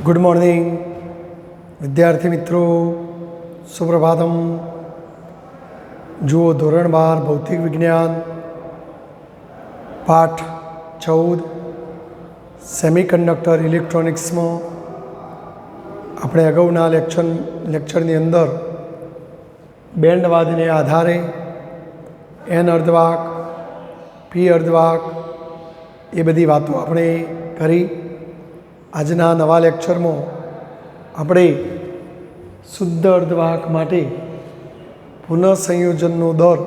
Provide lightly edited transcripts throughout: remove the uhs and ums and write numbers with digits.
Good morning विद्यार्थी मित्रों, सुप्रभातम। जुओ धोरण 12 भौतिक विज्ञान पाठ 14 सेमीकंडक्टर इलेक्ट्रॉनिक्स में अपने अगाऊना लेक्चरनी अंदर बेंडवादने आधारे एन अर्धवाहक पी अर्धवाहक ये बधी बातों આપણે કરી। આજના નવા લેક્ચરમાં આપણે શુદ્ધ અર્ધવાહક માટે પુનઃસંયોજનનો દર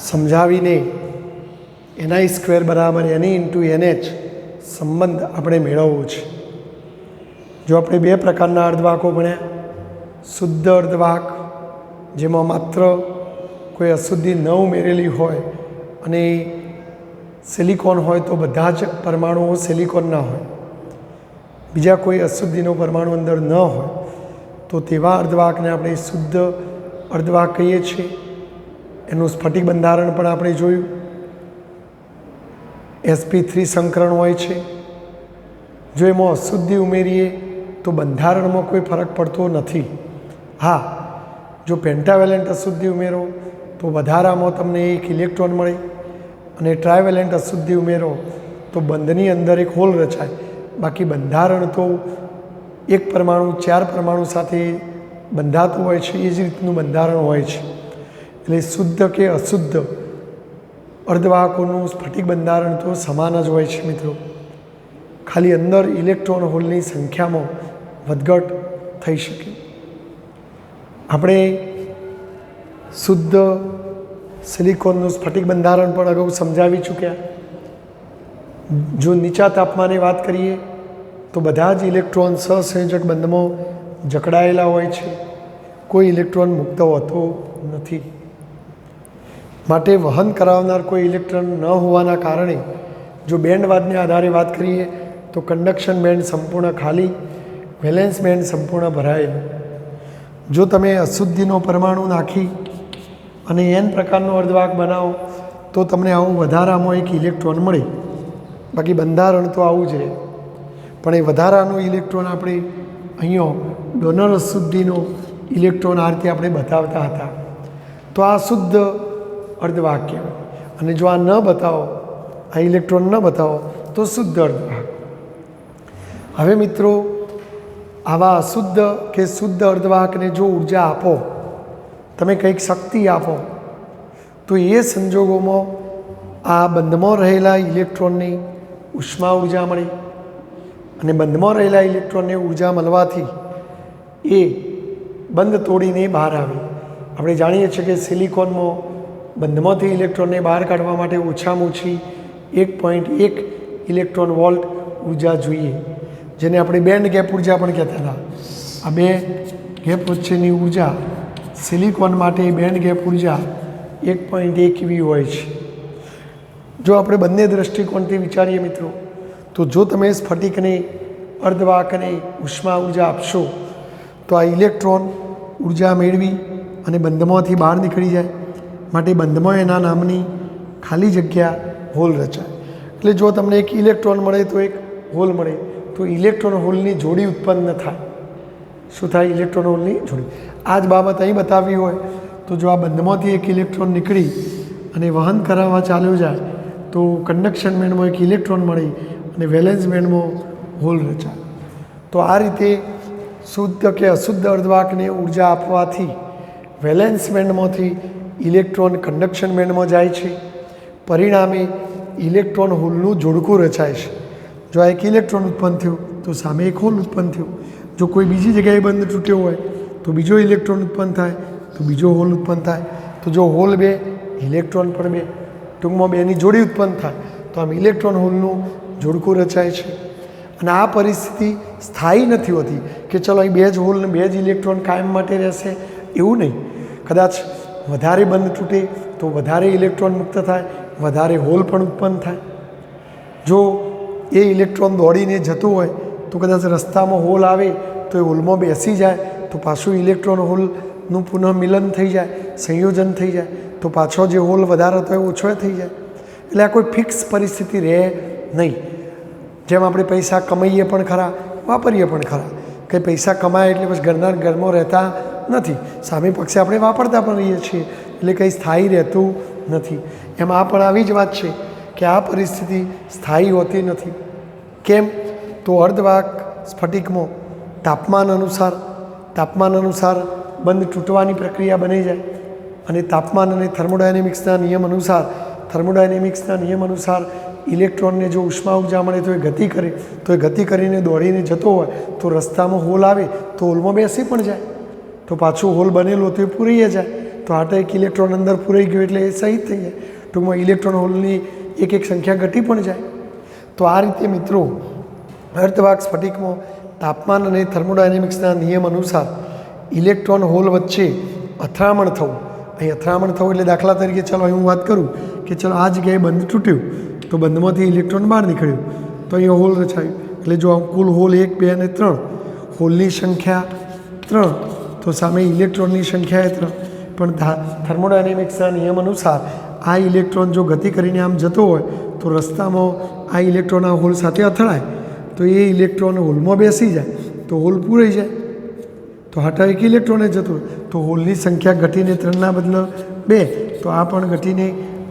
સમજાવીને ni² બરાબર ni ઇન્ટુ NH સંબંધ આપણે મેળવવો છે। જો આપણે બે પ્રકારના અર્ધવાહકો ભણ્યા, શુદ્ધ અર્ધવાહક જેમાં માત્ર કોઈ અશુદ્ધિ ન ઉમેરેલી હોય અને सिलिकॉन होय तो बधा ज परमाणुओं सिलिकॉन ना होय, बीजा कोई अशुद्धिनो परमाणु अंदर न होय तो तेवा अर्धवाहकने आपणे शुद्ध अर्धवाहक कहीए छीए। एनुं स्फटिक बंधारण पण आपणे जोयुं। sp3 संकरण होय छे। जो एमां अशुद्धि उमेरीए तो बंधारणमां कोई फरक पड़तो नथी। हाँ, जो पेंटावेलेंट अशुद्धि उमेरो तो वधारामां तमने एक इलेक्ट्रॉन मळे અને ટ્રાયવેલેન્ટ અશુદ્ધિ ઉમેરો તો બંધની અંદર એક હોલ રચાય। બાકી બંધારણ તો એક પરમાણુ ચાર પરમાણુ સાથે બંધાતું હોય છે, એ જ રીતનું બંધારણ હોય છે। એટલે શુદ્ધ કે અશુદ્ધ અર્ધવાહકોનું સ્ફટિક બંધારણ તો સમાન જ હોય છે મિત્રો। ખાલી અંદર ઇલેક્ટ્રોન હોલની સંખ્યામાં વધઘટ થઈ શકે। આપણે શુદ્ધ सिलिकॉनનું स्फटिक બંધારણ પણ અગાઉ સમજાવી ચૂક્યા। જો નીચા તાપમાને વાત કરીએ તો બધા જ ઇલેક્ટ્રોન સહસંયોજક બંધમાં જકડાયેલા હોય છે, કોઈ ઇલેક્ટ્રોન મુક્ત હોતો નથી। માટે વહન કરાવનાર કોઈ ઇલેક્ટ્રોન ન હોવાના કારણે જો બેન્ડવાદને આધારે વાત કરીએ તો કંડક્શન બેન્ડ સંપૂર્ણ ખાલી, વેલેન્સ બેન્ડ સંપૂર્ણ ભરાયેલું। જો તમે અશુદ્ધિનો પરમાણુ નાખી અને એન પ્રકારનો અર્ધવાહક બનાવો તો તમને આવું વધારામાં એક ઇલેક્ટ્રોન મળે। બાકી બંધારણ તો આવું જ રહે, પણ એ વધારાનો ઇલેક્ટ્રોન આપણે અહીંયા ડોનર અશુદ્ધિનો ઇલેક્ટ્રોન આ રીતે આપણે બતાવતા હતા। તો આ શુદ્ધ અર્ધવાહક કહેવાય। અને જો આ ન બતાવો, આ ઇલેક્ટ્રોન ન બતાવો તો શુદ્ધ અર્ધવાહક। હવે મિત્રો, આવા અશુદ્ધ કે શુદ્ધ અર્ધવાહકને જો ઉર્જા આપો, તમે કંઈક શક્તિ આપો, તો એ સંજોગોમાં આ બંધમાં રહેલા ઇલેક્ટ્રોનની ઉષ્મા ઉર્જા મળે અને બંધમાં રહેલા ઇલેક્ટ્રોનને ઉર્જા મળવાથી એ બંધ તોડીને બહાર આવે। આપણે જાણીએ છીએ કે સિલિકોનમાં બંધમાંથી ઇલેક્ટ્રોનને બહાર કાઢવા માટે ઓછામાં ઓછી 1.1 ઇલેક્ટ્રોન વોલ્ટ ઉર્જા જોઈએ, જેને આપણે બેન્ડ ગેપ ઉર્જા પણ કહેતા હતા। આ બે ગેપ વચ્ચેની ઉર્જા સિલિકોન માટે બેન્ડ ગેપ ઉર્જા 1.1 કેવી હોય છે। જો આપણે બંને દૃષ્ટિકોણથી વિચારીએ મિત્રો, તો જો તમે સ્ફટિકને અર્ધવાહકને ઉષ્મા ઉર્જા આપશો તો આ ઇલેક્ટ્રોન ઉર્જા મેળવી અને બંધમાંથી બહાર નીકળી જાય। માટે બંધમાં એના નામની ખાલી જગ્યા હોલ રચાય। એટલે જો તમને એક ઇલેક્ટ્રોન મળે તો એક હોલ મળે, તો ઇલેક્ટ્રોન હોલની જોડી ઉત્પન્ન થાય। શું થાય? ઇલેક્ટ્રોન હોલની જોડી। આ જ બાબત અહીં બતાવી હોય તો જો આ બંધમાંથી એક ઇલેક્ટ્રોન નીકળી અને વહન કરાવવા ચાલ્યો જાય તો કંડક્શન બેન્ડમાં એક ઇલેક્ટ્રોન મળી અને વેલેન્સ બેન્ડમાં હોલ રચાય। તો આ રીતે શુદ્ધ કે અશુદ્ધ અર્ધવાહકને ઉર્જા આપવાથી વેલેન્સ બેન્ડમાંથી ઇલેક્ટ્રોન કંડક્શન બેન્ડમાં જાય છે। પરિણામે ઇલેક્ટ્રોન હોલનું જોડકું રચાય છે। જો આ એક ઇલેક્ટ્રોન ઉત્પન્ન થયું તો સામે એક હોલ ઉત્પન્ન થયું। જો કોઈ બીજી જગ્યાએ બંધ તૂટ્યો હોય તો બીજો ઇલેક્ટ્રોન ઉત્પન્ન થાય, તો બીજો હોલ ઉત્પન્ન થાય। તો જો હોલ બે, ઇલેક્ટ્રોન પણ બે, ટૂંકમાં બેની જોડી ઉત્પન્ન થાય તો આમ ઇલેક્ટ્રોન હોલનું જોડકું રચાય છે। અને આ પરિસ્થિતિ સ્થાયી નથી હોતી કે ચલો અહીં બે જ હોલ ને બે જ ઇલેક્ટ્રોન કાયમ માટે રહેશે, એવું નહીં। કદાચ વધારે બંધ તૂટે તો વધારે ઇલેક્ટ્રોન મુક્ત થાય, વધારે હોલ પણ ઉત્પન્ન થાય। જો એ ઇલેક્ટ્રોન દોડીને જતું હોય તો કદાચ રસ્તામાં હોલ આવે તો એ હોલમાં બેસી જાય તો પાછું ઇલેક્ટ્રોન હોલનું પુનઃ મિલન થઈ જાય, સંયોજન થઈ જાય, તો પાછો જે હોલ વધારે હતો એ ઓછો થઈ જાય। એટલે આ કોઈ ફિક્સ પરિસ્થિતિ રહે નહીં। જેમ આપણે પૈસા કમાઈએ પણ ખરા, વાપરીએ પણ ખરા. કંઈ પૈસા કમાય એટલે બસ ઘરના ઘરમાં રહેતા નથી, સામે પક્ષે આપણે વાપરતા પણ રહીએ છીએ, એટલે કંઈ સ્થાયી રહેતું નથી. એમ આ પણ આવી જ વાત છે કે આ પરિસ્થિતિ સ્થાયી હોતી નથી. કેમ? તો અર્ધવાહક સ્ફટિકમાં તાપમાન અનુસાર બંધ તૂટવાની પ્રક્રિયા બની જાય, અને તાપમાન અને થર્મોડાયનેમિક્સના નિયમ અનુસાર ઇલેક્ટ્રોનને જો ઉષ્મા ઉર્જા મળે તો એ ગતિ કરે, તો એ ગતિ કરીને દોડીને જતો હોય તો રસ્તામાં હોલ આવે તો હોલમાં બેસી પણ જાય, તો પાછું હોલ બનેલો તો એ પૂરાઈ જાય, તો આટો એક ઇલેક્ટ્રોન અંદર પૂરાઈ ગયો એટલે એ શહીદ થઈ જાય. ટૂંકમાં ઇલેક્ટ્રોન હોલની એક સંખ્યા ઘટી પણ જાય. તો આ રીતે મિત્રો અર્ધવાહક સ્ફટિકમાં તાપમાન અને થર્મોડાયનેમિક્સના નિયમ અનુસાર ઇલેક્ટ્રોન હોલ વચ્ચે અથડામણ થવું. અહીં અથડામણ થવું એટલે દાખલા તરીકે ચાલો અહીં હું વાત કરું કે ચાલો આ જગ્યાએ બંધ તૂટ્યું તો બંધમાંથી ઇલેક્ટ્રોન બહાર નીકળ્યું, તો અહીંયા હોલ રચાયું. એટલે જો કુલ હોલ 1, 2 અને 3, હોલની સંખ્યા 3, તો સામે ઇલેક્ટ્રોનની સંખ્યા 3. પણ થર્મોડાયનેમિક્સના નિયમ અનુસાર આ ઇલેક્ટ્રોન જો ગતિ કરીને આમ જતો હોય તો રસ્તામાં આ ઇલેક્ટ્રોન આ હોલ સાથે અથડાય તો એ ઇલેક્ટ્રોન હોલમાં બેસી જાય તો હોલ પૂરાઈ જાય, તો હટાવી એક ઇલેક્ટ્રોને જતું તો હોલની સંખ્યા ઘટીને 3ના બદલે 2, તો આ પણ ઘટીને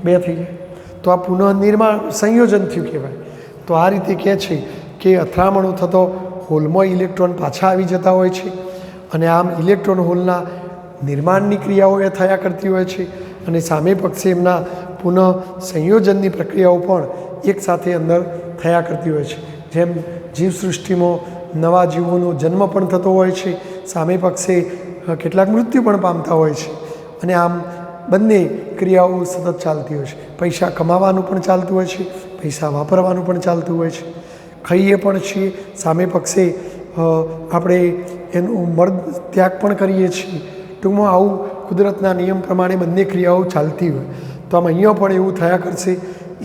2 થઈ જાય. તો આ પુનઃનિર્માણ સંયોજન થયું કહેવાય. તો આ રીતે કહે છે કે અથડામણો થતો હોલમાં ઇલેક્ટ્રોન પાછા આવી જતા હોય છે, અને આમ ઇલેક્ટ્રોન હોલના નિર્માણની ક્રિયાઓ એ થયા કરતી હોય છે, અને સામે પક્ષે એમના પુનઃ સંયોજનની પ્રક્રિયાઓ પણ એકસાથે અંદર થયા કરતી હોય છે. જેમ જીવસૃષ્ટિમાં નવા જીવોનો જન્મ પણ થતો હોય છે, સામે પક્ષે કેટલાક મૃત્યુ પણ પામતા હોય છે, અને આમ બંને ક્રિયાઓ સતત ચાલતી હોય છે. પૈસા કમાવાનું પણ ચાલતું હોય છે, પૈસા વાપરવાનું પણ ચાલતું હોય છે, ખાઈએ પણ છીએ, સામે પક્ષે આપણે એનું મર્દ ત્યાગ પણ કરીએ છીએ. ટૂંકમાં આવું કુદરતના નિયમ પ્રમાણે બંને ક્રિયાઓ ચાલતી હોય. તો આમ અહીંયા પણ એવું થયા કરશે.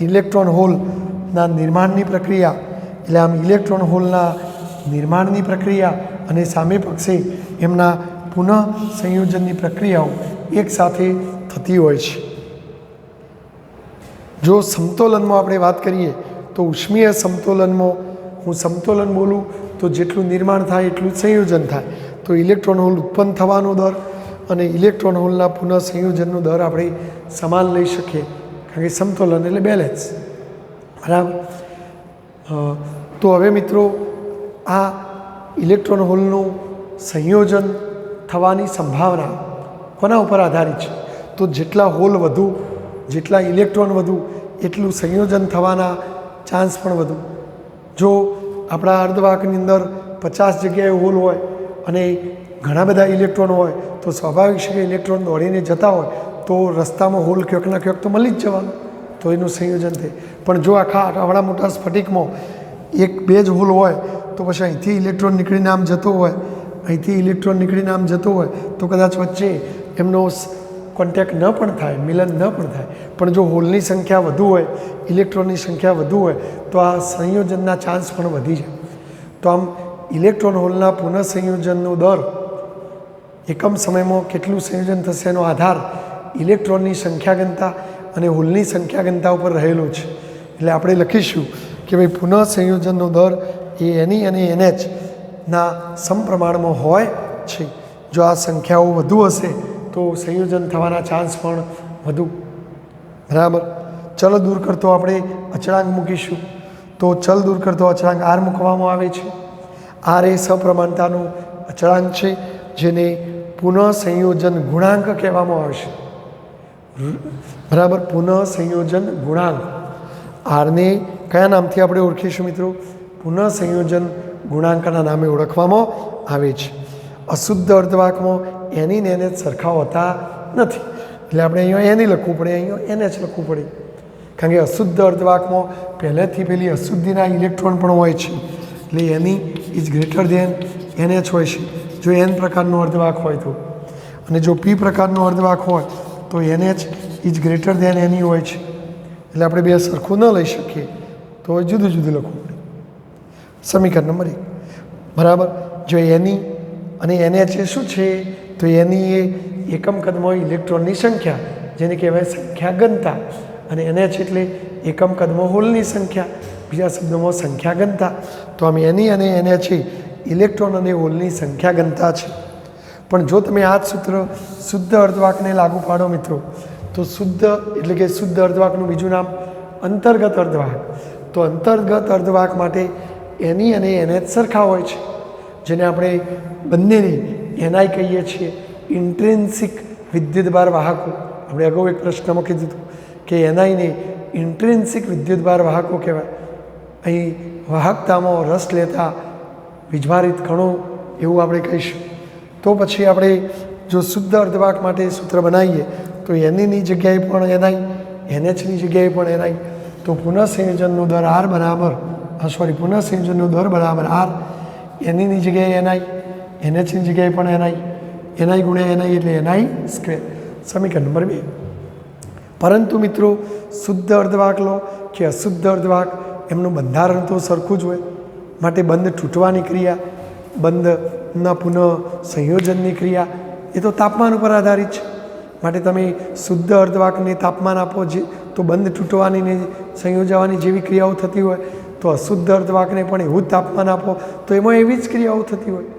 ઇલેક્ટ્રોન હોલના નિર્માણની પ્રક્રિયા એટલે આમ ઇલેક્ટ્રોન હોલના નિર્માણની પ્રક્રિયા અને સામે પક્ષે એમના પુનઃ સંયોજનની પ્રક્રિયાઓ એકસાથે થતી હોય છે. જો સમતોલનમાં આપણે વાત કરીએ તો ઉષ્મીય સમતોલનમાં હું સમતોલન બોલું તો જેટલું નિર્માણ થાય એટલું જ સંયોજન થાય. તો ઇલેક્ટ્રોન હોલ ઉત્પન્ન થવાનો દર અને ઇલેક્ટ્રોન હોલના પુનઃ સંયોજનનો દર આપણે સમાન લઈ શકીએ, કારણ કે સમતોલન એટલે બેલેન્સ. બરાબર. તો હવે મિત્રો આ ઇલેક્ટ્રોન હોલનું સંયોજન થવાની સંભાવના કોના ઉપર આધારિત છે? તો જેટલા હોલ વધુ, જેટલા ઇલેક્ટ્રોન વધુ એટલું સંયોજન થવાના ચાન્સ પણ વધુ. જો આપણા અર્ધવાહકની અંદર 50 જગ્યાએ હોલ હોય અને ઘણા બધા ઇલેક્ટ્રોન હોય તો સ્વાભાવિક છે કે ઇલેક્ટ્રોન દોડીને જતા હોય તો રસ્તામાં હોલ ક્યાંકના ક્યાંક તો મળી જ જવાનું, તો એનું સંયોજન થાય. પણ જો આખા આવડા મોટા સ્ફટિકમાં 1-2 જ હોલ હોય તો પછી અહીંથી ઇલેક્ટ્રોન નીકળીને આમ જતો હોય, અહીંથી ઇલેક્ટ્રોન નીકળીને આમ જતો હોય તો કદાચ વચ્ચે એમનો કોન્ટેક્ટ ન પણ થાય, મિલન ન પણ થાય. પણ જો હોલની સંખ્યા વધુ હોય, ઇલેક્ટ્રોનની સંખ્યા વધુ હોય તો આ સંયોજનના ચાન્સ પણ વધી જાય. તો આમ ઇલેક્ટ્રોન હોલના પુનઃ સંયોજનનો દર એકમ સમયમાં કેટલું સંયોજન થશે એનો આધાર ઇલેક્ટ્રોનની સંખ્યા ઘનતા અને હોલની સંખ્યા ઘનતા ઉપર રહેલો છે. એટલે આપણે લખીશું કે ભાઈ પુનઃ સંયોજનનો દર એ એની અને NH ના સમપ્રમાણમાં હોય છે. જો આ સંખ્યાઓ વધુ હશે તો સંયોજન થવાના ચાન્સ પણ વધુ. બરાબર. ચલ દૂર કરતો આપણે અચળાંક મૂકીશું. તો ચલ દૂર કરતો અચળાંક R મૂકવામાં આવે છે. R એ સપ્રમાણતાનું અચળાંક છે જેને પુનઃ સંયોજન ગુણાંક કહેવામાં આવશે. બરાબર. પુનઃ સંયોજન ગુણાંક આરને કયા નામથી આપણે ઓળખીશું મિત્રો? પુનઃ સંયોજન ગુણાંકના નામે ઓળખવામાં આવે છે. અશુદ્ધ અર્ધવાહકમાં એની ને NH સરખા હોતા નથી, એટલે આપણે અહીંયા એની લખવું પડે, અહીંયા NH લખવું પડે, કારણ કે અશુદ્ધ અર્ધવાહકમાં પહેલેથી પેલી અશુદ્ધિના ઇલેક્ટ્રોન પણ હોય છે, એટલે એની ઇઝ ગ્રેટર ધેન NH હોય છે જો N પ્રકારનો અર્ધવાહક હોય તો, અને જો P પ્રકારનો અર્ધવાહક હોય તો NH is greater than n i હોય છે. એટલે આપણે બે સરખું ન લઈ શકીએ તો જુદું જુદું લખવું પડે. સમીકરણ નંબર 1. બરાબર. જો એની અને NH એ શું છે? તો એની એ એકમ કદમાં ઇલેક્ટ્રોનની સંખ્યા જેને કહેવાય સંખ્યા ઘનતા, અને NH એટલે એકમ કદમાં હોલની સંખ્યા. બીજા શબ્દોમાં સંખ્યા ઘનતા. તો આમ એની અને એને છે ઇલેક્ટ્રોન અને હોલની સંખ્યા ઘનતા છે. પણ જો તમે આ જ સૂત્ર શુદ્ધ અર્ધવાહકને લાગુ પાડો મિત્રો, તો શુદ્ધ એટલે કે શુદ્ધ અર્ધવાહકનું બીજું નામ અંતર્ગત અર્ધવાહક. તો અંતર્ગત અર્ધવાહક માટે એની અને એને જ સરખા હોય છે, જેને આપણે બંનેની એનઆઈ કહીએ છીએ, ઇન્ટ્રિન્સિક વિદ્યુતભાર વાહકો. આપણે અગાઉ એક પ્રશ્નમાં કીધું હતું કે એનઆઈને ઇન્ટ્રિન્સિક વિદ્યુતભાર વાહકો કહેવાય. અહીં વાહકતામાં રસ લેતા વીજભારિત કણો એવું આપણે કહીશું. તો પછી આપણે જો શુદ્ધ અર્ધવાહક માટે સૂત્ર બનાવીએ તો એનીની જગ્યાએ પણ એનઆઈ, એનએચની જગ્યાએ પણ એનઆઈ. તો પુનઃસંયોજનનો દર આર બરાબર પુનઃસંયોજનનો દર બરાબર આર. એનીની જગ્યાએ એનઆઈ, એનએચની જગ્યાએ પણ એનઆઈ, એનઆઈ ગુણ્યા એનઆઈ એટલે એનઆઈ સ્ક્વેર. સમીકરણ નંબર 2. પરંતુ મિત્રો શુદ્ધ અર્ધવાહક લો કે અશુદ્ધ અર્ધવાહક, એમનું બંધારણ તો સરખું જ હોય. માટે બંધ તૂટવાની ક્રિયા, બંધના પુનઃ સંયોજનની ક્રિયા એ તો તાપમાન ઉપર આધારિત છે. માટે તમે શુદ્ધ અર્ધવાહકને તાપમાન આપો તો બંધ તૂટવાની ને સંયોજવાની જેવી ક્રિયાઓ થતી હોય, તો અશુદ્ધ અર્ધવાહકને પણ એવું જ તાપમાન આપો તો એમાં એવી જ ક્રિયાઓ થતી હોય.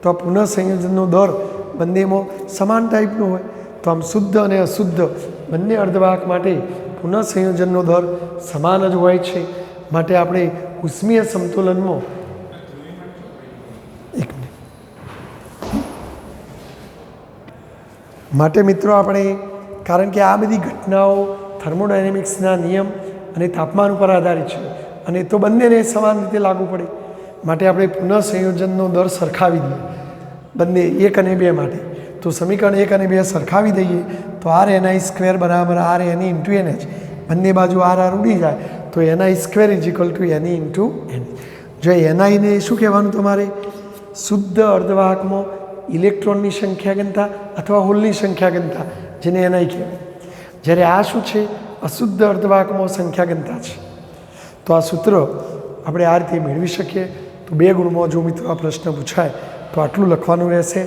તો આ પુનઃ સંયોજનનો દર બંનેમાં સમાન ટાઈપનો હોય. તો આમ શુદ્ધ અને અશુદ્ધ બંને અર્ધવાહક માટે પુનઃ સંયોજનનો દર સમાન જ હોય છે. માટે આપણે ઉષ્મીય સમતુલનમાં માટે મિત્રો આપણે, કારણ કે આ બધી ઘટનાઓ થર્મોડાયનેમિક્સના નિયમ અને તાપમાન ઉપર આધારિત છે અને તો બંનેને સમાન રીતે લાગુ પડે, માટે આપણે પુનઃ સંયોજનનો દર સરખાવી દઈએ બંને 1 અને 2 માટે. તો સમીકરણ 1 અને 2 સરખાવી દઈએ તો આર એનઆઈ સ્ક્વેર બરાબર આર એની ઇન્ટુ એનએચ. બંને બાજુ આર આર ઉડી જાય તો n i square is equal to n i into n. જો એનઆઈને શું કહેવાનું તમારે? શુદ્ધ અર્ધવાહકમાં ઇલેક્ટ્રોનની સંખ્યા ઘનતા અથવા હોલની સંખ્યા ઘનતા, જેને એનઆઈ કહેવાય. જ્યારે આ શું છે? અશુદ્ધ અર્ધવાહકમાં સંખ્યા ઘનતા છે. તો આ સૂત્ર આપણે આ રીતે મેળવી શકીએ. તો 2 ગુણમાં જો મિત્રો આ પ્રશ્ન પૂછાય તો આટલું લખવાનું રહેશે.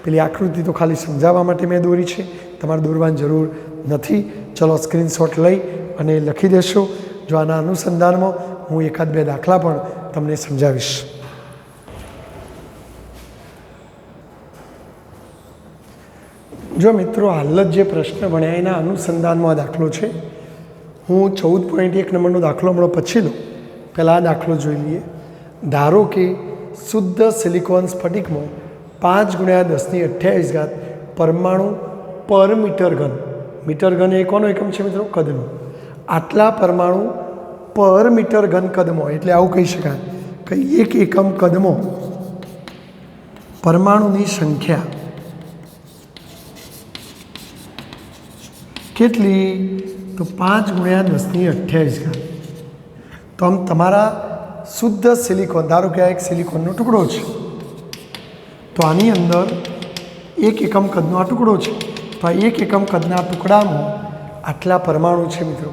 પેલી આકૃતિ તો ખાલી સમજાવવા માટે મેં દોરી છે, તમારે દોરવાની જરૂર નથી. ચલો સ્ક્રીનશોટ લઈ અને લખી દેશો. જો આના અનુસંધાનમાં હું 1-2 દાખલા પણ તમને સમજાવીશ. જો મિત્રો હાલ જ જે પ્રશ્ન ભણ્યા એના અનુસંધાનમાં દાખલો છે. હું 14.1 નંબરનો દાખલો હમણાં પછી લઉં, પહેલાં આ દાખલો જોઈ લઈએ. ધારો કે શુદ્ધ સિલિકોન સ્ફટિકમાં 5 × 10⁻28 પરમાણુ પર મીટર ઘન. મીટર ઘન એ કોનો એકમ છે મિત્રો? કદનો. આટલા પરમાણુ પર મીટર ઘન કદમાં, એટલે આવું કહી શકાય કે 1 એકમ કદમાં પરમાણુની સંખ્યા કેટલી? તો 5 × 10⁻28. તો આમ તમારા શુદ્ધ સિલિકોન, ધારો કે આ એક સિલિકોનનો ટુકડો છે, તો આની અંદર 1 એકમ કદનો આ ટુકડો છે. તો આ 1 એકમ કદના ટુકડામાં આટલા પરમાણુ છે મિત્રો.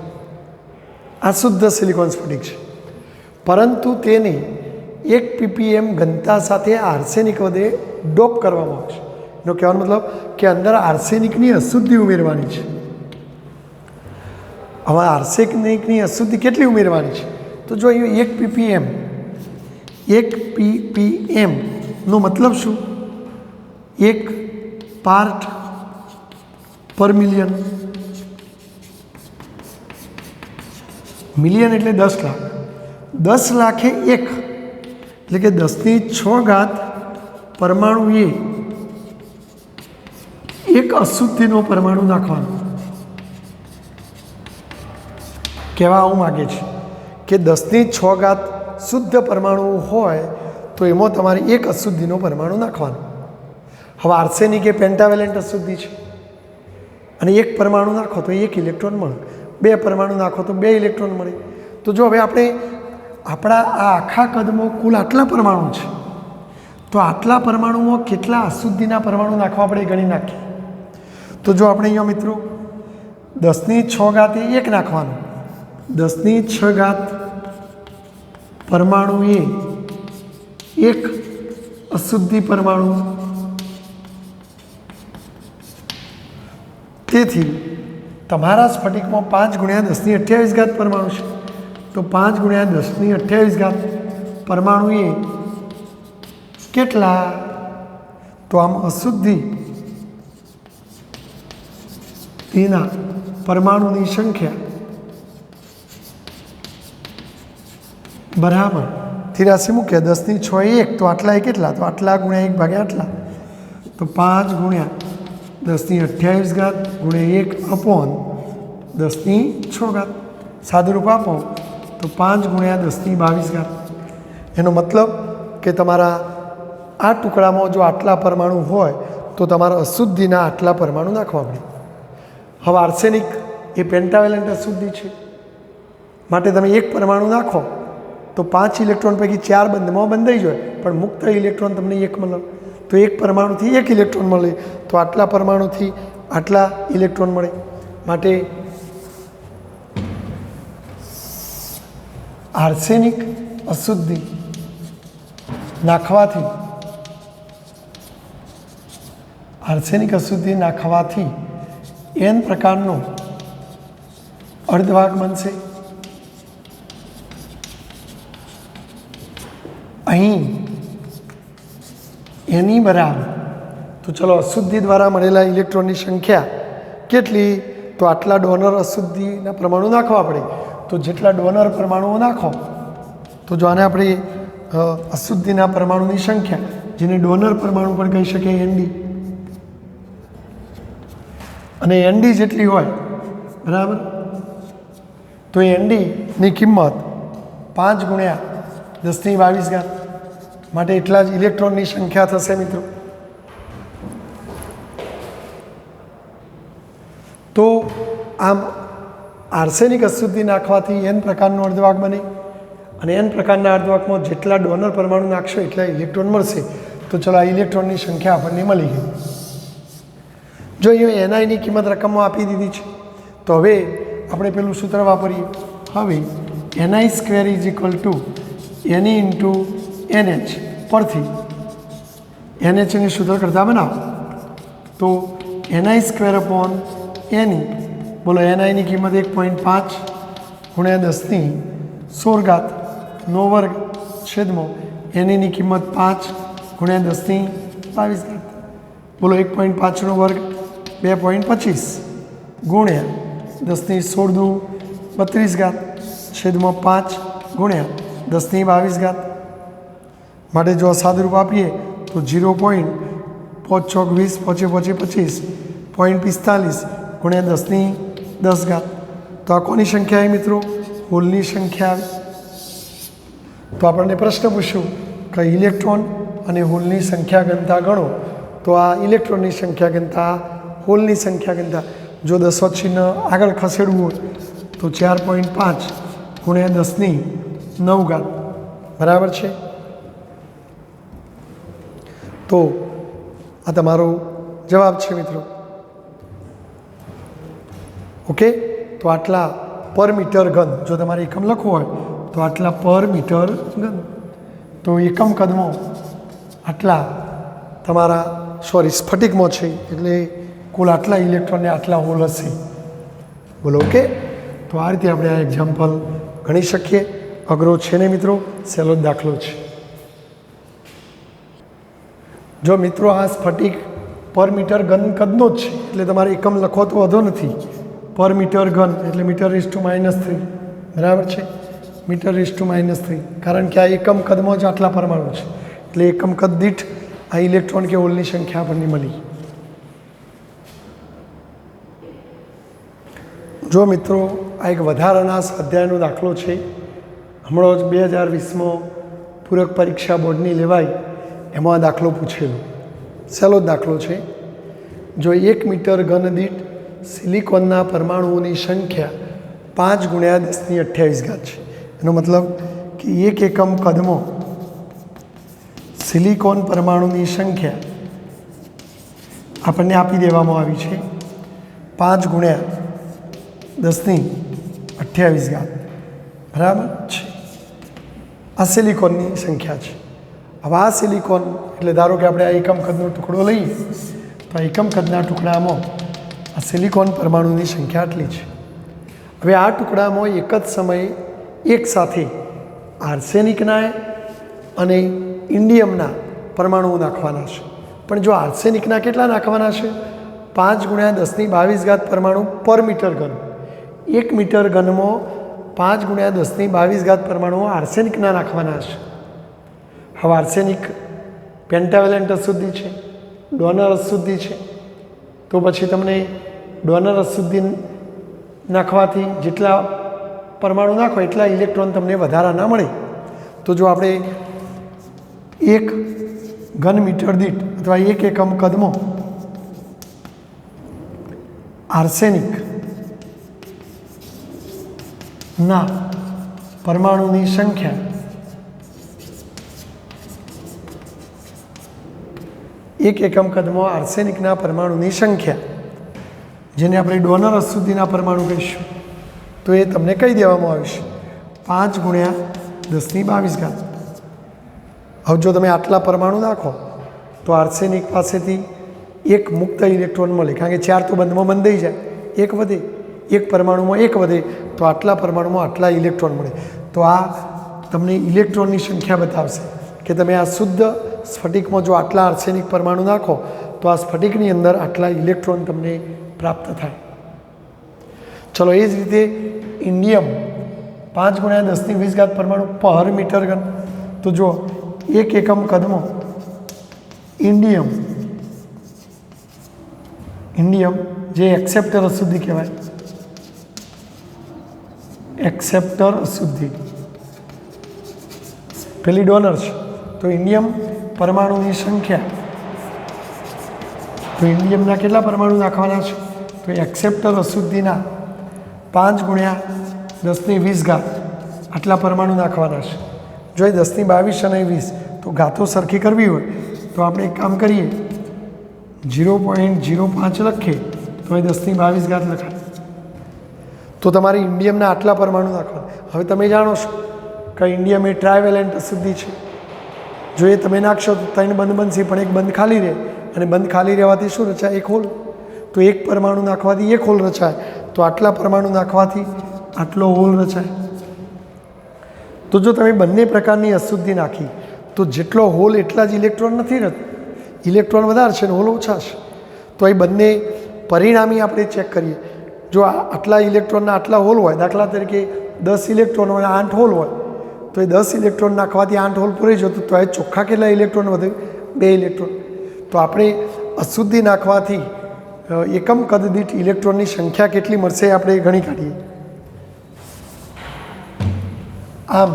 આ શુદ્ધ સિલિકોન સ્ફટિક છે, પરંતુ તેને 1 ppm ઘનતા સાથે આર્સેનિક વડે ડોપ કરવામાં આવે છે. એનો કહેવાનો મતલબ કે અંદર આર્સેનિકની અશુદ્ધિ ઉમેરવાની છે. હવે આર્સેનિકની અશુદ્ધિ કેટલી ઉમેરવાની છે? તો જો અહીં 1 ppm, 1 ppm નો મતલબ શું? 1 પાર્ટ પર મિલિયન. મિલિયન એટલે 10 લાખ. 10 લાખે 1 એટલે કે 10⁶ પરમાણુ એક અશુદ્ધિનો પરમાણુ નાખવાનો. કહેવા આવું માગે છે કે 10⁶ શુદ્ધ પરમાણુ હોય તો એમાં તમારે 1 અશુદ્ધિનો પરમાણુ નાખવાનો. હવે આર્સેનિક એ પેન્ટાવેલેન્ટ અશુદ્ધિ છે અને 1 પરમાણુ નાખો તો 1 ઇલેક્ટ્રોન મળે, 2 પરમાણુ નાખો તો 2 ઇલેક્ટ્રોન મળે. તો જો હવે આપણે આપણા આ આખા કદમાં કુલ આટલા પરમાણુ છે, તો આટલા પરમાણુમાં કેટલા અશુદ્ધિના પરમાણુ નાખવા આપણે ગણી નાખીએ. તો જો આપણે અહીંયા મિત્રો 10⁶ એ 1 નાખવાનું, 10⁶ પરમાણુ એ 1 અશુદ્ધિ પરમાણુ. તેથી તમારા સ્ફટિકમાં 5 × 10⁻28 પરમાણુ છે. તો 5 ગુણ્યા 10⁻28 પરમાણુ એ કેટલા? તો આમ અશુદ્ધિ એના પરમાણુની સંખ્યા બરાબર 83 મૂક્યા 10⁶ 1 તો આટલા એ કેટલા? તો આટલા ગુણ્યા 1 ભાગ્યા આટલા, તો 5 ગુણ્યા 10⁻28 ગુણ્યા 1 અપોન 10⁶. સાદુરૂપ આપો તો 5 ગુણ્યા 10⁻22. એનો મતલબ કે તમારા આ ટુકડામાં જો આટલા પરમાણુ હોય તો તમારા અશુદ્ધિના આટલા પરમાણુ નાખવા પડે. હવે આર્સેનિક એ પેન્ટાવેલેન્ટ અશુદ્ધિ છે, માટે તમે એક પરમાણુ નાખો તો 5 ઇલેક્ટ્રોન પૈકી 4 બંધમાં બંધાઈ જાય, પણ મુક્ત ઇલેક્ટ્રોન તમને 1 મળે. તો એક પરમાણુથી 1 ઇલેક્ટ્રોન મળે, તો આટલા પરમાણુથી આટલા ઇલેક્ટ્રોન મળે. માટે આર્સેનિક અશુદ્ધિ નાખવાથી n પ્રકારનો અર્ધવાહક બનશે. અહીં એની બરાબર, તો ચલો અશુદ્ધિ દ્વારા મળેલા ઇલેક્ટ્રોનની સંખ્યા કેટલી? તો આટલા ડોનર અશુદ્ધિના પરમાણુ નાખવા પડે. તો જેટલા ડોનર પરમાણુઓ નાખો, તો જો આને આપણે અશુદ્ધિના પરમાણુની સંખ્યા, જેને ડોનર પરમાણુ પણ કહી શકીએ ND, અને ND જેટલી હોય બરાબર, તો NDની કિંમત 5 ગુણ્યા 10⁻22, માટે એટલા જ ઇલેક્ટ્રોનની સંખ્યા થશે મિત્રો. તો આમ આર્સેનિક અશુદ્ધિ નાખવાથી n પ્રકારનો અર્ધવાહક બને, અને n પ્રકારના અર્ધવાહકમાં જેટલા ડોનર પરમાણુ નાખશો એટલા ઇલેક્ટ્રોન મળશે. તો ચલો આ ઇલેક્ટ્રોનની સંખ્યા આપણને મળી ગઈ. જો અહીંયા NIની કિંમત રકમમાં આપી દીધી છે, તો હવે આપણે પેલું સૂત્ર વાપરીએ. હવે ni² = Ne × NH પરથી NHની સૂત્ર કરતા બનાવો, તો ni² Ne, બોલો NIની કિંમત 1.5 ગુણ્યા 10⁻16 છેદમાં NEની કિંમત 5 ગુણ્યા 10⁻22, બોલો 1.5 વર્ગ 2.25 ગુણ્યા 10⁻16 32 છેદમાં 5 ગુણ્યા 10⁻22. માટે જો સાદુરૂપ આપીએ તો 0.5 5 25 0.45 ગુણ્યા 10⁻10. તો આ કોની સંખ્યા આવી મિત્રો? હોલની સંખ્યા આવી. તો આપણને પ્રશ્ન પૂછ્યો કે ઇલેક્ટ્રોન અને હોલની સંખ્યા ગણતા ગણો, તો આ ઇલેક્ટ્રોનની સંખ્યા ગણતા, હોલની સંખ્યા ગણતા જો દશવત ચિહ્ન આગળ ખસેડવું હોય તો 4.5 ગુણ્યા 10⁹ બરાબર છે. તો આ તમારો જવાબ છે મિત્રો. ઓકે, તો આટલા પર મીટર ઘન, જો તમારે એકમ લખવું હોય તો આટલા પર મીટર ઘન. તો એકમ કદમાં આટલા તમારા સ્ફટિકમાં છે, એટલે કુલ આટલા ઇલેક્ટ્રોન ને આટલા હોલ હશે. બોલો ઓકે. તો આ રીતે આપણે આ એક્ઝામ્પલ ગણી શકીએ. અઘરો છે ને મિત્રો, સહેલો જ દાખલો છે. જો મિત્રો આ સ્ફટિક પર મીટર ઘન કદનો જ છે, એટલે તમારે એકમ લખો તો વધો નથી. પર મીટર ઘન એટલે મીટર⁻³ બરાબર છે, મીટર⁻³ કારણ કે આ એકમ કદમાં જ આટલા પરમાણુ છે, એટલે એકમ કદ દીઠ આ ઇલેક્ટ્રોન કે હોલની સંખ્યા આપણને મળી. જો મિત્રો આ એક વધારાના સ્વાધ્યાયનો દાખલો છે. હમણાં જ 2020માં પૂરક પરીક્ષા બોર્ડની લેવાઈ, એમાં આ દાખલો પૂછેલો. સહેલો જ દાખલો છે. જો 1 મીટર ઘન દીઠ સિલિકોનના પરમાણુઓની સંખ્યા 5 ગુણ્યા 10⁻28 છે. એનો મતલબ કે એક એકમ કદમાં સિલિકોન પરમાણુની સંખ્યા આપણને આપી દેવામાં આવી છે 5 ગુણ્યા 10⁻28 બરાબર છે. આ સિલિકોનની સંખ્યા છે. હવે આ સિલિકોન એટલે ધારો કે આપણે આ એકમ કદનો ટુકડો લઈએ, તો આ એકમ કદના ટુકડામાં આ સિલિકોન પરમાણુની સંખ્યા આટલી છે. હવે આ ટુકડામાં એક જ સમયે એક સાથે આર્સેનિકના અને ઇન્ડિયમના પરમાણુઓ નાખવાના છે. પણ જો આર્સેનિકના કેટલા નાખવાના છે? 5 × 1022 પરમાણુ પર મીટર ઘન. 1 મીટર ઘનમાં 5 × 1022 પરમાણુઓ આર્સેનિકના નાખવાના છે. હવે આર્સેનિક પેન્ટાવેલેન્ટ અશુદ્ધિ છે, ડોનર અશુદ્ધિ છે. તો પછી તમને ડોનર અશુદ્ધિ નાખવાથી જેટલા પરમાણુ નાખો એટલા ઇલેક્ટ્રોન તમને વધારા ના મળે. તો જો આપણે 1 ઘન મીટર દીઠ અથવા 1 એકમ કદમાં આર્સેનિક ના પરમાણુની સંખ્યા 1 એકમ કદમાં આર્સેનિકના પરમાણુની સંખ્યા, જેને આપણે ડોનર અશુદ્ધિના પરમાણુ કહીશું, તો એ તમને કહી દેવામાં આવશે 5 × 1022. હવે જો તમે આટલા પરમાણુ નાખો તો આર્સેનિક પાસેથી એક મુક્ત ઇલેક્ટ્રોન મળે, કારણ કે 4 તો બંધમાં બંધાઈ જાય, એક વધે, એક પરમાણુમાં એક વધે, તો આટલા પરમાણુમાં આટલા ઇલેક્ટ્રોન મળે. તો આ તમને ઇલેક્ટ્રોનની સંખ્યા બતાવશે કે તમે આ શુદ્ધ સ્ફટિકમાં જો આટલા આર્સેનિક પરમાણુ નાખો તો આ સ્ફટિકની અંદર આટલા ઇલેક્ટ્રોન તમને પ્રાપ્ત થાય. ચલો, એ જ રીતે ઇન્ડિયમ 5 × 1022 પરમાણુ પર મીટર ઘન. તો જો 1 એકમ કદમાં ઇન્ડિયમ જે એક્સેપ્ટર અશુદ્ધિ કહેવાય, એક્સેપ્ટર અશુદ્ધિ પેલી ડોનર છે. તો ઇન્ડિયમ પરમાણુની સંખ્યા, તો ઇન્ડિયમના કેટલા પરમાણુ નાખવાના છે? તો એક્સેપ્ટર અશુદ્ધિના 5 × 1022 આટલા પરમાણુ નાખવાના છે. જો એ 1022 અને 20 તો ઘાતો સરખી કરવી હોય તો આપણે એક કામ કરીએ, 0.05 લખીએ તો એ 1022 લખાય. તો તમારે ઇન્ડિયમના આટલા પરમાણુ નાખવાના. હવે તમે જાણો છો કે ઇન્ડિયમ એ ટ્રાયવેલેન્ટ અશુદ્ધિ છે. જો એ તમે નાખશો તો 3 બંધ બનશે, પણ એક બંધ ખાલી રહે, અને બંધ ખાલી રહેવાથી શું રચાય? એક હોલ. તો એક પરમાણુ નાખવાથી એક હોલ રચાય, તો આટલા પરમાણુ નાખવાથી આટલો હોલ રચાય. તો જો તમે બંને પ્રકારની અશુદ્ધિ નાખી તો જેટલો હોલ એટલા જ ઇલેક્ટ્રોન નથી રહેતા, ઇલેક્ટ્રોન વધારે છે ને હોલ ઓછા છે. તો એ બંને પરિણામી આપણે ચેક કરીએ. જો આટલા ઇલેક્ટ્રોનના આટલા હોલ હોય, દાખલા તરીકે 10 ઇલેક્ટ્રોન હોય, 8 હોલ હોય, તો એ 10 ઇલેક્ટ્રોન નાખવાથી 8 હોલ પૂરી જતો, તો એ ચોખ્ખા કેટલા ઇલેક્ટ્રોન વધે? 2 ઇલેક્ટ્રોન. તો આપણે અશુદ્ધિ નાખવાથી એકમ કદ દીઠ ઇલેક્ટ્રોનની સંખ્યા કેટલી મળશે એ આપણે ગણી કાઢીએ. આમ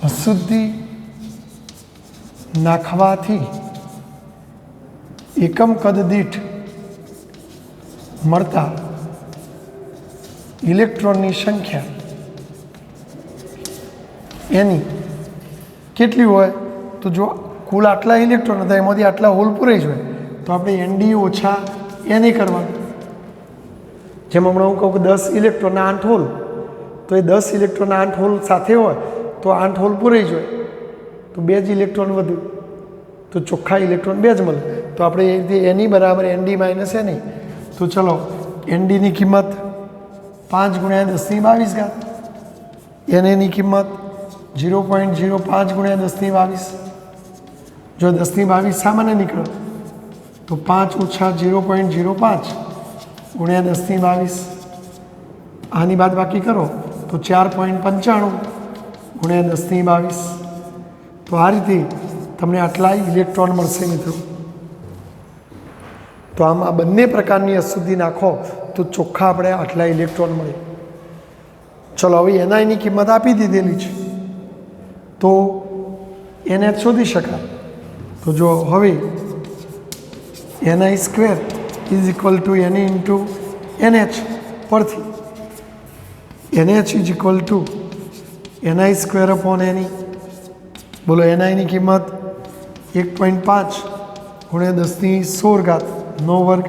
અશુદ્ધિ નાખવાથી એકમ કદ દીઠ મળતા ઇલેક્ટ્રોનની સંખ્યા એની કેટલી હોય? તો જો કુલ આટલા ઇલેક્ટ્રોન હતા એમાંથી આટલા હોલ પૂરાઈ જોઈએ તો આપણે ND ઓછા NA કરવાનું. જેમ હમણાં હું કહું કે 10 ઇલેક્ટ્રોનના 8 હોલ, તો એ 10 ઇલેક્ટ્રોનના 8 હોલ સાથે હોય તો 8 હોલ પૂરાઈ જોઈએ, તો 2 જ ઇલેક્ટ્રોન વધ્યું, તો ચોખ્ખા ઇલેક્ટ્રોન 2 જ મળે. તો આપણે એ રીતે NE બરાબર ND - NA. તો ચલો, NDની કિંમત 5 × 1022, NAની કિંમત 0.05 × 1022. જો 1022 સામાન્ય નીકળે તો 5 ઓછા 0.05 × 1022, આની બાદ બાકી કરો તો 4.95 × 1022. તો આ રીતે તમને આટલા ઇલેક્ટ્રોન મળશે મિત્રો. તો આમ આ બંને પ્રકારની અશુદ્ધિ નાખો તો ચોખ્ખા આપણે આટલા ઇલેક્ટ્રોન મળે. ચલો, હવે Niની કિંમત આપી દીધેલી છે તો NH શોધી શકાય. તો જો હવે Ni² = Na × NH પરથી NH = Ni² Ne. બોલો, Niની કિંમત 1.5 × 1016 નો વર્ગ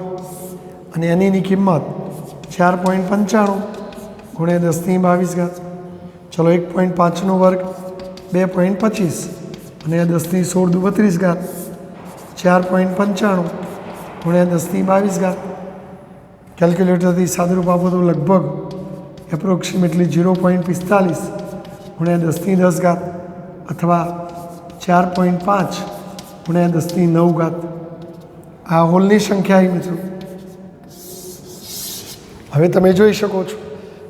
અને NAની કિંમત 4.95 × 1022. ચલો, 1.5 નો વર્ગ 2.25 અને 1016 × 32, 4.95 × 1022. કેલ્ક્યુલેટરથી સાદુરૂપ આપો તો લગભગ એપ્રોક્સિમેટલી 0.45 ગુણ્યા 10⁻10 અથવા 4.5 ગુણ્યા 10⁹ આ હોલની સંખ્યા આવી મિત્રો. હવે તમે જોઈ શકો છો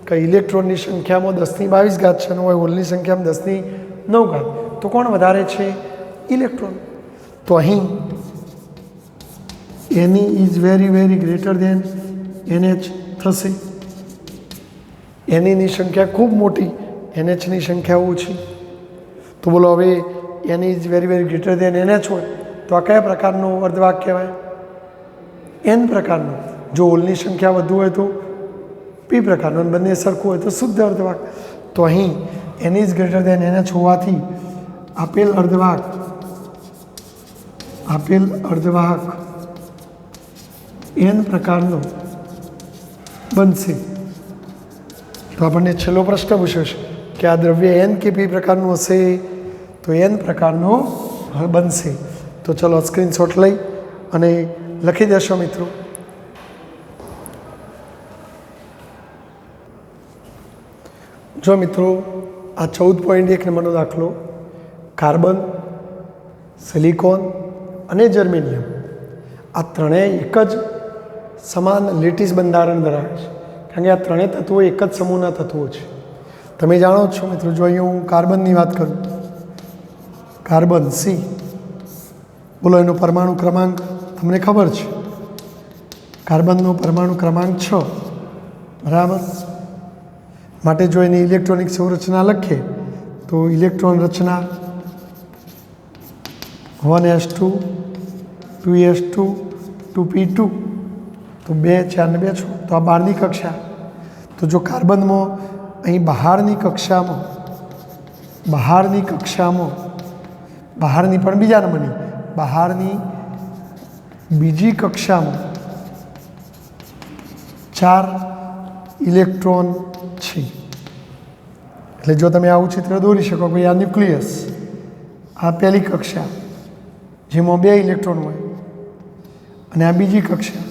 કે ઇલેક્ટ્રોનની સંખ્યામાં 10⁻22 છે અને હોલની સંખ્યામાં 10⁹ તો કોણ વધારે છે? ઇલેક્ટ્રોન. તો અહીં Ne is very very greater than NH થશે. Neની સંખ્યા ખૂબ મોટી, NHની સંખ્યા ઓછી. તો બોલો હવે Ne is very very greater than NH હોય તો આ કયા પ્રકારનો અર્ધવાહક કહેવાય? N પ્રકારનો. જો હોલની સંખ્યા વધુ હોય તો P પ્રકારનો, અને બંને સરખું હોય તો શુદ્ધ અર્ધવાહક. તો અહીં Ne is greater than NH હોવાથી આપેલ અર્ધવાહક N પ્રકારનો બનશે. તો આપણને છેલ્લો પ્રશ્ન પૂછ્યો છે કે આ દ્રવ્ય N કે P પ્રકારનું હશે? તો N પ્રકારનો બનશે. તો ચલો સ્ક્રીનશોટ લઈ અને લખી દેશો મિત્રો. જો મિત્રો આ 14.1 નંબરનો દાખલો, કાર્બન, સિલિકોન અને જર્મેનિયમ આ ત્રણેય એક જ સમાન લેટિસ બંધારણ ધરાવે છે, કારણ કે આ ત્રણેય તત્વો એક જ સમૂહના તત્વો છે. તમે જાણો છો મિત્રો, જો અહીં હું કાર્બનની વાત કરું, કાર્બન C, બોલો એનો પરમાણુ ક્રમાંક તમને ખબર છે? કાર્બનનો પરમાણુ ક્રમાંક 6, બરાબર. માટે જો એની ઇલેક્ટ્રોનિક સંરચના લખીએ તો ઇલેક્ટ્રોન રચના 1s2 2s2 2p2, તો 2 4 ને 2 6, તો આ 12ની કક્ષા. તો જો કાર્બનમાં અહીં બહારની પણ બીજા નંબરની બહારની બીજી કક્ષામાં 4 ઇલેક્ટ્રોન છે. એટલે જો તમે આવું ચિત્ર દોરી શકો કે આ ન્યુક્લિયસ, આ પહેલી કક્ષા જેમાં 2 ઇલેક્ટ્રોન હોય, અને આ બીજી કક્ષા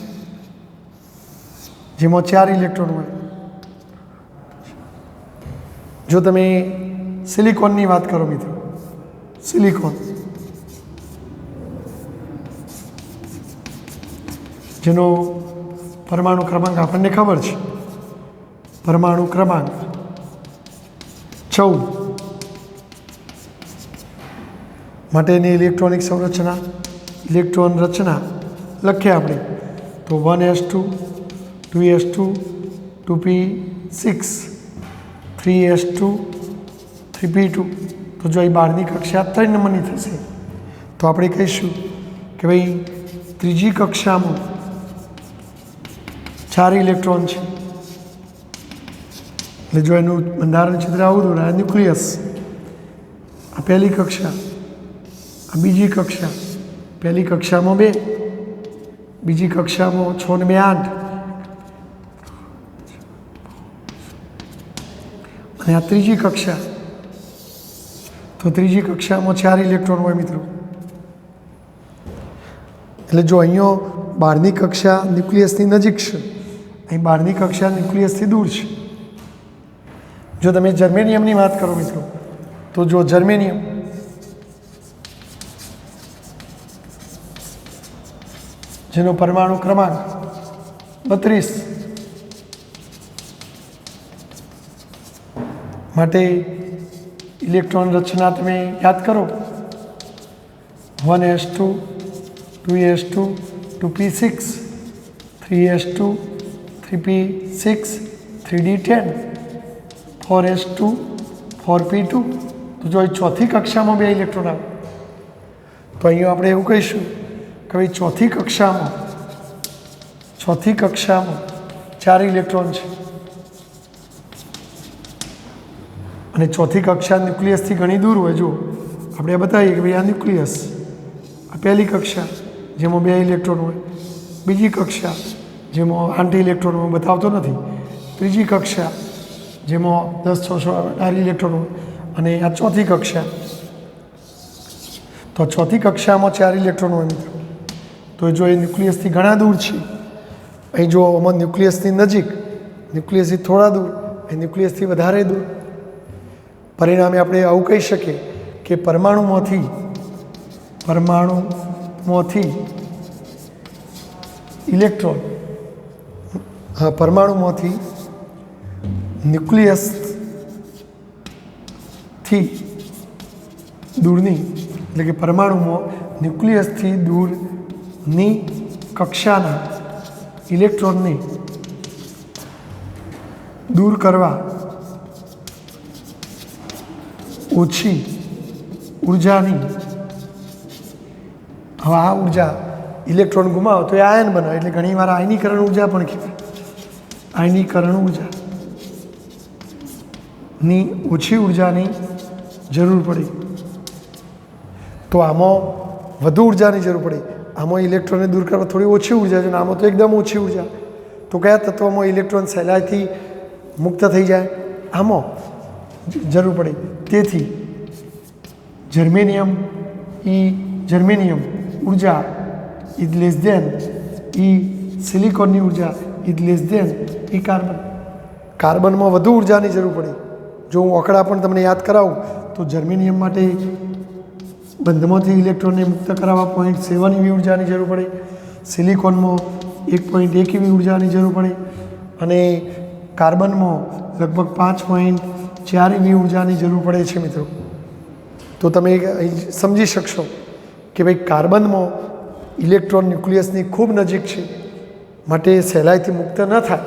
જેમાં 4 ઇલેક્ટ્રોન હોય. જો તમે સિલિકોનની વાત કરો મિત્રો, સિલિકોન જેનો પરમાણુ ક્રમાંક આપણને ખબર છે, પરમાણુ ક્રમાંક 14, માટેની ઇલેક્ટ્રોનિક સંરચના, ઇલેક્ટ્રોન રચના લખીએ આપણે તો 1s2 2s2 2p6 3s2 3p2. તો જો એ 12ની કક્ષા 3 નંબરની થશે તો આપણે કહીશું કે ભાઈ ત્રીજી કક્ષામાં 4 ઇલેક્ટ્રોન છે. એટલે જો એનું બંધારણ ચિત્ર આવું દોરાય, ન્યુક્લિયસ, આ પહેલી કક્ષા, આ બીજી કક્ષા, પહેલી કક્ષામાં 2, બીજી કક્ષામાં 6 ને 2 8, અને આ ત્રીજી કક્ષા, તો ત્રીજી કક્ષામાં 4 ઇલેક્ટ્રોન હોય મિત્રો. એટલે જો અહીંયા 12ની કક્ષા ન્યુક્લિયસની નજીક છે, અહીં 12ની કક્ષા ન્યુક્લિયસથી દૂર છે. જો તમે જર્મેનિયમની વાત કરો મિત્રો, તો જો જર્મેનિયમ જેનો પરમાણુ ક્રમાંક 32, માટે ઇલેક્ટ્રોન રચના તમે યાદ કરો 1s2 2s2 2p6 3s2 3p6 3d10 4s2 4p2. તો જો એ ચોથી કક્ષામાં 2 ઇલેક્ટ્રોન આવે તો અહીંયા આપણે એવું કહીશું કે ભાઈ ચોથી કક્ષામાં 4 ઇલેક્ટ્રોન છે, અને ચોથી કક્ષા ન્યુક્લિયસથી ઘણી દૂર હોય. જો આપણે બતાવીએ કે ભાઈ આ ન્યુક્લિયસ, આ પહેલી કક્ષા જેમાં 2 ઇલેક્ટ્રોન હોય, બીજી કક્ષા જેમાં 8 ઇલેક્ટ્રોન હોય, બતાવતો નથી, ત્રીજી કક્ષા જેમાં 10 6 18 ઇલેક્ટ્રોન હોય, અને આ ચોથી કક્ષા. તો ચોથી કક્ષામાં 4 ઇલેક્ટ્રોન હોય મિત્રો. તો જો એ ન્યુક્લિયસથી ઘણા દૂર છે, અહીં જો આમાં ન્યુક્લિયસની નજીક, ન્યુક્લિયસથી થોડા દૂર, અહીં ન્યુક્લિયસથી વધારે દૂર. પરિણામે આપણે આવું કહી શકીએ કે પરમાણુમાંથી ઇલેક્ટ્રોન, પરમાણુમાંથી ન્યુક્લિયસથી દૂરની, એટલે કે પરમાણુમાં ન્યુક્લિયસથી દૂરની કક્ષાના ઇલેક્ટ્રોનને દૂર કરવા ઓછી ઉર્જાની, હવે આ ઉર્જા ઇલેક્ટ્રોન ગુમાવો તો એ આયન બનાવે, એટલે ઘણીવાર આયનીકરણ ઉર્જા પણ કહેવાય. આયનીકરણ ઉર્જાની ઓછી ઉર્જાની જરૂર પડે, તો આમાં વધુ ઉર્જાની જરૂર પડે. આમાં ઇલેક્ટ્રોનને દૂર કરવા થોડી ઓછી ઉર્જા છે, અને આમાં તો એકદમ ઓછી ઉર્જા. તો કયા તત્વમાં ઇલેક્ટ્રોન સહેલાઈથી મુક્ત થઈ જાય? આમાં જરૂર પડે. તેથી જર્મેનિયમ ઉર્જા ઇઝ લેસ ધેન સિલિકોનની ઉર્જા ઇઝ લેસ ધેન કાર્બનમાં વધુ ઉર્જાની જરૂર પડે. જો હું આંકડા પણ તમને યાદ કરાવું તો જર્મેનિયમ માટે બંધમાંથી ઇલેક્ટ્રોનને મુક્ત કરાવવા 0.7 EV ઉર્જાની જરૂર પડે, સિલિકોનમાં 1.1 EV ઉર્જાની જરૂર પડે, અને કાર્બનમાં લગભગ 5.4 EV ઉર્જાની જરૂર પડે છે મિત્રો. તો તમે સમજી શકશો કે ભાઈ કાર્બનમાં ઇલેક્ટ્રોન ન્યુક્લિયસની ખૂબ નજીક છે, માટે સહેલાઈથી મુક્ત ન થાય,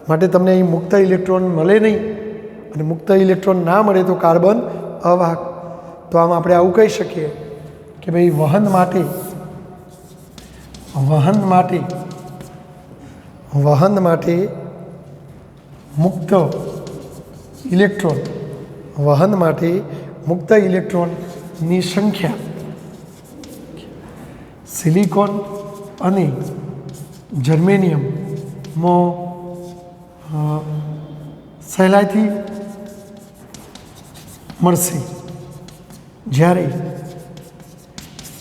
માટે તમને અહીં મુક્ત ઇલેક્ટ્રોન મળે નહીં, અને મુક્ત ઇલેક્ટ્રોન ના મળે તો કાર્બન અવાહક. તો આમ આપણે આવું કહી શકીએ કે ભાઈ વહન માટે મુક્ત ઇલેક્ટ્રોનની સંખ્યા સિલિકોન અને જર્મેનિયમમાં સહેલાઈથી મળશે, જ્યારે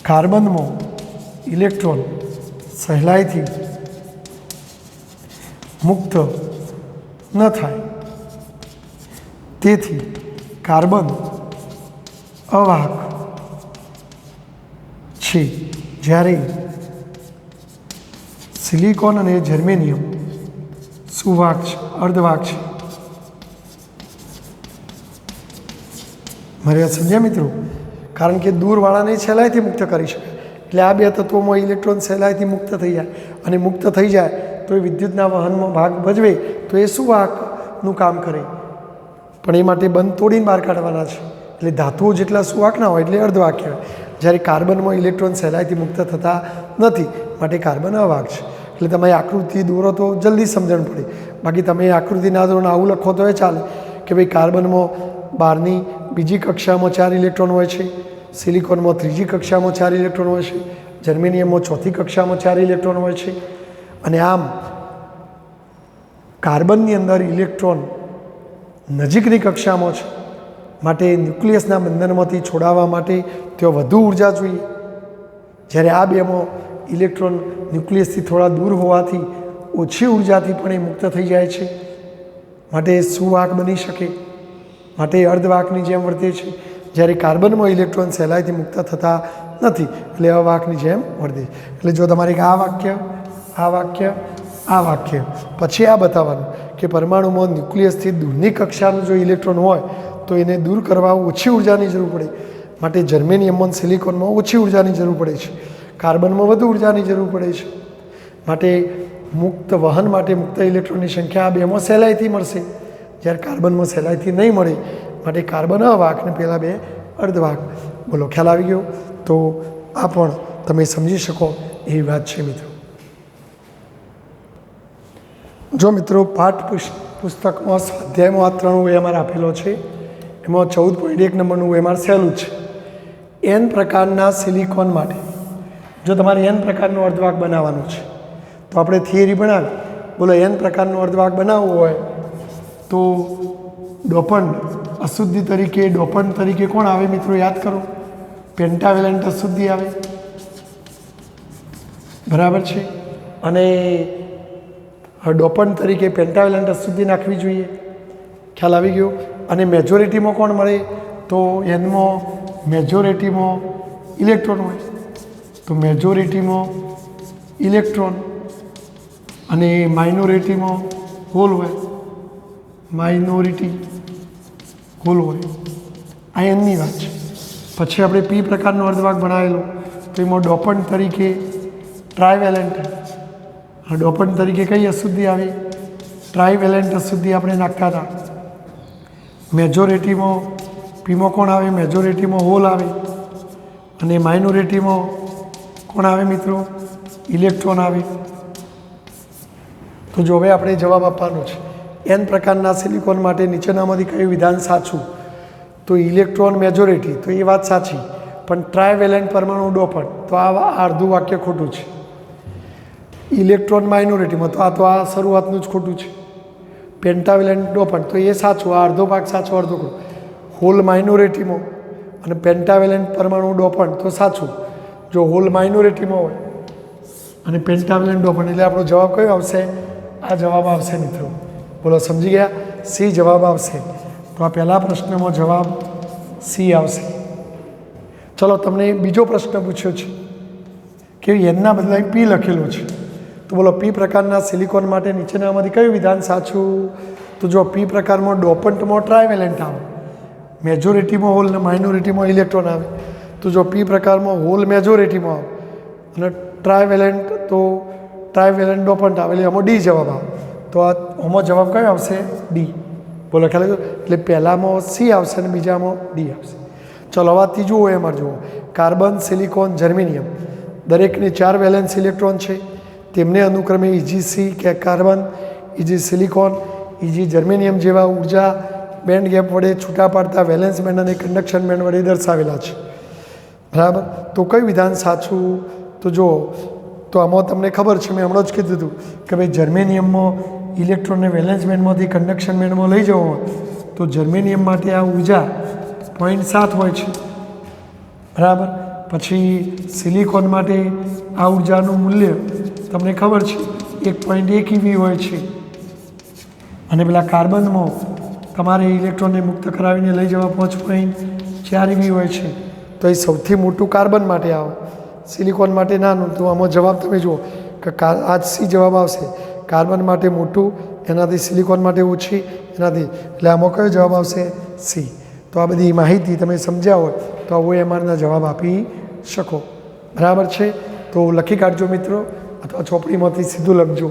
કાર્બનમાં ઇલેક્ટ્રોન સહેલાઈથી મુક્ત ન થાય. તેથી કાર્બન અવાહક છે, જ્યારે સિલિકોન અને જર્મેનિયમ સુવાહક છે, અર્ધવાહક છે. મારી વાત સમજ્યા મિત્રો? કારણ કે દૂરવાળાને સહેલાઈથી મુક્ત કરી શકે, એટલે આ બે તત્વોમાં ઇલેક્ટ્રોન સહેલાઈથી મુક્ત થઈ જાય, અને મુક્ત થઈ જાય તો એ વિદ્યુતના વહનમાં ભાગ ભજવે, તો એ સુવાહકનું કામ કરે. પણ એ માટે બંધ તોડીને બહાર કાઢવાના છે. એટલે ધાતુઓ જેટલા સુવાહક ના હોય એટલે અર્ધવાહક કહેવાય, જ્યારે કાર્બનમાં ઇલેક્ટ્રોન સહેલાઈથી મુક્ત થતા નથી, માટે કાર્બન અવાહક છે. એટલે તમે આકૃતિ દોરો તો જલ્દી સમજણ પડે. બાકી તમે આકૃતિ ના દોરો આવું લખો તો એ ચાલે કે ભાઈ કાર્બનમાં 12ની બીજી કક્ષામાં 4 ઇલેક્ટ્રોન હોય છે, સિલિકોનમાં 3જી કક્ષામાં 4 ઇલેક્ટ્રોન હોય છે, જર્મેનિયમમાં 4થી કક્ષામાં 4 ઇલેક્ટ્રોન હોય છે. અને આમ કાર્બનની અંદર ઇલેક્ટ્રોન નજીકની કક્ષામાં છે, માટે ન્યુક્લિયસના બંધનમાંથી છોડાવવા માટે ત્યાં વધુ ઉર્જા જોઈએ, જ્યારે આ બેમાં ઇલેક્ટ્રોન ન્યુક્લિયસથી થોડા દૂર હોવાથી ઓછી ઉર્જાથી પણ એ મુક્ત થઈ જાય છે, માટે સુવાહક બની શકે, માટે અર્ધવાહકની જેમ વર્તે છે. જ્યારે કાર્બનમાં ઇલેક્ટ્રોન સહેલાઈથી મુક્ત થતા નથી, એટલે અવાહકની જેમ વર્તે છે. એટલે જો તમારે આ વાક્ય પછી આ બતાવવાનું કે પરમાણુમાં ન્યુક્લિયસથી દૂરની કક્ષાનું જો ઇલેક્ટ્રોન હોય તો એને દૂર કરવા ઓછી ઉર્જાની જરૂર પડે, માટે જર્મેનિયમમાં સિલિકોનમાં ઓછી ઉર્જાની જરૂર પડે છે, કાર્બનમાં વધુ ઉર્જાની જરૂર પડે છે. માટે વહન માટે મુક્ત ઇલેક્ટ્રોનની સંખ્યા આ બેમાં સહેલાઈથી મળશે, જ્યારે કાર્બનમાં સહેલાઈથી નહીં મળે, માટે કાર્બન અવાહક ને પહેલાં બે અર્ધવાહક. બોલો, ખ્યાલ આવી ગયો? તો આ પણ તમે સમજી શકો એવી વાત છે મિત્રો. જો મિત્રો પાઠ પુસ્તકમાં સ્વાધ્યાયમાં આ 3 OMR આપેલો છે, એમાં 14.1 નંબરનું OMR સહેલું છે. N પ્રકારના સિલિકોન માટે જો તમારે N પ્રકારનો અર્ધવાહક બનાવવાનો છે તો આપણે થિયરી બનાવી. બોલો, N પ્રકારનો અર્ધવાહક બનાવવો હોય તો ડોપન્ટ અશુદ્ધિ તરીકે કોણ આવે મિત્રો? યાદ કરો, પેન્ટાવેલેન્ટ અશુદ્ધિ આવે, બરાબર છે. અને હવે ડોપન્ટ તરીકે પેન્ટાવેલેન્ટ અશુદ્ધિ નાખવી જોઈએ, ખ્યાલ આવી ગયો. અને મેજોરિટીમાં કોણ મળે? તો એનમાં મેજોરિટીમાં ઇલેક્ટ્રોન હોય, તો મેજોરિટીમાં ઇલેક્ટ્રોન અને માઇનોરિટીમાં હોલ હોય, માઇનોરિટી હોલ હોય. આ એમની વાત છે. પછી આપણે પી પ્રકારનો અર્ધવાહક બનાવેલો, તો એમાં ડોપન્ટ તરીકે ટ્રાયવેલેન્ટ, ડોપન્ટ તરીકે કઈ અશુદ્ધિ આવી? ટ્રાયવેલેન્ટ અશુદ્ધિ આપણે નાખતા હતા. મેજોરિટીમાં પીમાં કોણ આવે? મેજોરિટીમાં હોલ આવે, અને માઇનોરિટીમાં કોણ આવે મિત્રો? ઇલેક્ટ્રોન આવે. તો જો હવે આપણે જવાબ આપવાનો છે. એન પ્રકારના સિલિકોન માટે નીચેનામાંથી કયું વિધાન સાચું? તો ઇલેક્ટ્રોન મેજોરિટી, તો એ વાત સાચી, પણ ટ્રાયવેલેન્ટ પરમાણુ ડોપન્ટ, તો આ અડધું વાક્ય ખોટું છે. ઇલેક્ટ્રોન માઇનોરિટીમાં, તો આ શરૂઆતનું જ ખોટું છે. પેન્ટાવેલેન્ટ ડોપન્ટ, તો એ સાચું, આ અડધો ભાગ સાચો, અડધો ખોટો. હોલ માઇનોરિટીમાં અને પેન્ટાવેલેન્ટ પરમાણુ ડોપન્ટ, તો સાચું જો હોલ માઇનોરિટીમાં હોય અને પેન્ટાવેલેન્ટ ડોપન્ટ. એટલે આપણો જવાબ કયો આવશે? આ જવાબ આવશે મિત્રો. બોલો, સમજી ગયા? સી જવાબ આવશે. તો આ પહેલા પ્રશ્નમાં જવાબ સી આવશે. ચલો, તમને બીજો પ્રશ્ન પૂછ્યો છે કે એનના બદલે પી લખેલું છે. તો બોલો, પી પ્રકારના સિલિકોન માટે નીચેનામાંથી કયું વિધાન સાચું? તો જો પી પ્રકારમાં ડોપન્ટમાં ટ્રાયવેલેન્ટ આવે, મેજોરિટીમાં હોલ અને માઇનોરિટીમાં ઇલેક્ટ્રોન આવે. તો જો પી પ્રકારમાં હોલ મેજોરિટીમાં આવે અને ટ્રાયવેલેન્ટ, તો ટ્રાયવેલેન્ટ ડોપન્ટ આવે, એટલે આમાં ડી જવાબ આવે. તો આમાં જવાબ કયો આવશે? ડી. બોલો, ખ્યાલ આવ્યો? એટલે પહેલામાં સી આવશે અને બીજામાં ડી આવશે. ચલો, હવે ત્રીજું હોય એમાં જુઓ. કાર્બન, સિલિકોન, જર્મેનિયમ દરેકની 4 વેલેન્સ ઇલેક્ટ્રોન છે. તેમને અનુક્રમે ઇજી કે carbon, EG silicon, EG germanium જેવા ઉર્જા બેન્ડ ગેપ વડે છૂટા પાડતા વેલેન્સ બેન્ડ અને કન્ડક્શન બેન્ડ વડે દર્શાવેલા છે. બરાબર. તો કયું વિધાન સાચું? તો જો, તો આમાં તમને ખબર છે, મેં હમણાં જ કીધું હતું કે ભાઈ જર્મેનિયમમાં ઇલેક્ટ્રોનને વેલેન્સ બેન્ડમાંથી કન્ડક્શન બેન્ડમાં લઈ જવો હોય તો જર્મેનિયમ માટે આ ઉર્જા 0.7 હોય છે. બરાબર. પછી સિલિકોન માટે આ ઉર્જાનું મૂલ્ય તમને ખબર છે 1.1 EV હોય છે. અને પેલા કાર્બનમાં તમારે ઇલેક્ટ્રોનને મુક્ત કરાવીને લઈ જવા 5.4 EV હોય છે. તો એ સૌથી મોટું કાર્બન માટે આવે, સિલિકોન માટે નાનું. તો આમાં જવાબ તમે જુઓ કે આ સી જવાબ આવશે. કાર્બન માટે મોટું, એનાથી સિલિકોન માટે ઓછી, એનાથી, એટલે આમાં કયો જવાબ આવશે? સી. તો આ બધી માહિતી તમે સમજ્યા હોય તો આવો એમાંના જવાબ આપી શકો. બરાબર છે. તો લખી કાઢજો મિત્રો, અથવા ચોપડીમાંથી સીધું લખજો.